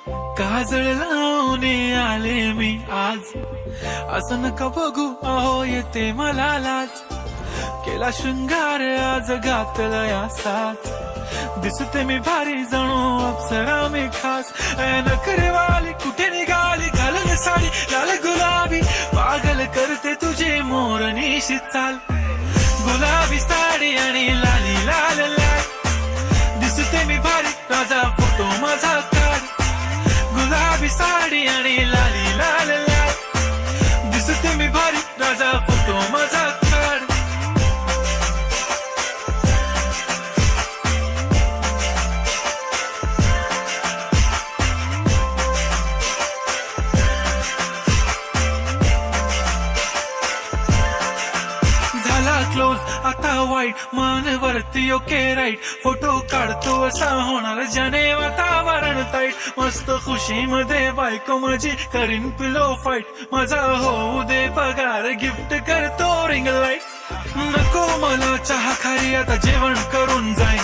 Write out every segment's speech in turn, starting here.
काजळ लावून आले मी आज, असं नका बघू अहो येते मला लाज. केला शृंगार आज घातला साज, दिसते मी भारी जणू अप्सरा मी खास. नखरेवाली कुठे निघाली घालून साडी लाल गुलाबी, पागल करते तुझे मोरनीशी चाल. गुलाबी साडी आणि लाली लाल लाल, दिसते मी भारी राजा फोटो माझा काढ. गुलाबी साडी आणि लाली लाल लाल, दिसते मी भारी राजा फोटो माझा काढ. झाला क्लोज आता वाईट, मान वरती ओके राईट. फोटो काढतो असा होणार ज्याने वातावरण ताईट. मस्त खुशी मध्ये बायको माझी करीन पिलो फाईट. माझा होऊ दे पगार गिफ्ट करतो रिंग लाईट. नको मला चहा खारी आता जेवण करून जाईन.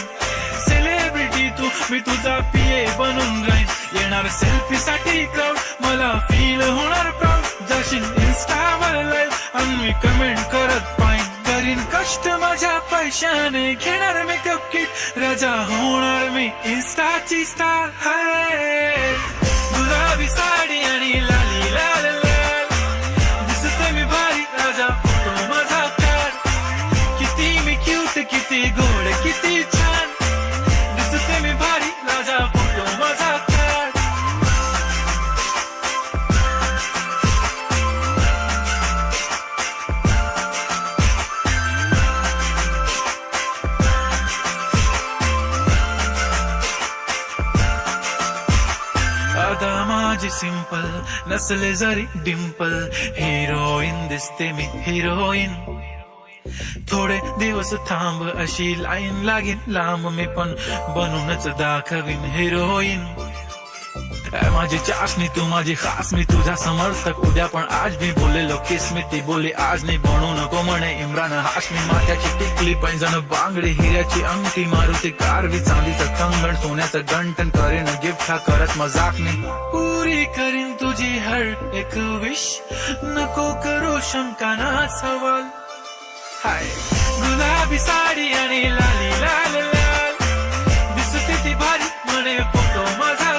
सेलिब्रिटी तू मी तुझा पीए बनून राहीन. येणार सेल्फी साठी क्राऊड मला फील होणार प्राऊड. जाशील इन्स्टावर लाईव्ह आणि मी कमेंट करत पाहिन. करीन कष्ट माझ्या पैशाने घेणार मेकअप किट. राजा होणार मी इन्स्टाची स्टार. हाय गुलाबी साडी आणि लाली लाल लाल, दिसते मी भारी राजा फोटो माझा काढ. किती मी क्यूट किती गोड किती छान, दिसते मी भारी राजा फोटो माझा काढ. आता माझी सिंपल नसले जरी डिंपल, हिरोईन दिसते मी हिरोईन. थोडे दिवस थांब अशी लाईन लागेल लांब, मी पण बनूनच दाखवीन हिरोईन. माझी चाशनी तू माझी खास, मी तुझा समर्थक उद्या पण आज मी बोलेलो किस मी. ती बोली आज नाही बनू नको म्हणे इम्रान हाशमी. माथ्याची टिकली पैंजण बांगडी हिऱ्याची अंगठी, मारुती कारवी चांदीचं कंगण सोन्याचं गंटन. करीन गिफ्ट हा करत मजाक नाही, पुरी करीन तुझी हर एक विश. नको करू शंका ना सवाल. हाय गुलाबी साडी आणि लाली लाल लाल, दिसते ती भारी म्हणे फोटो माझा.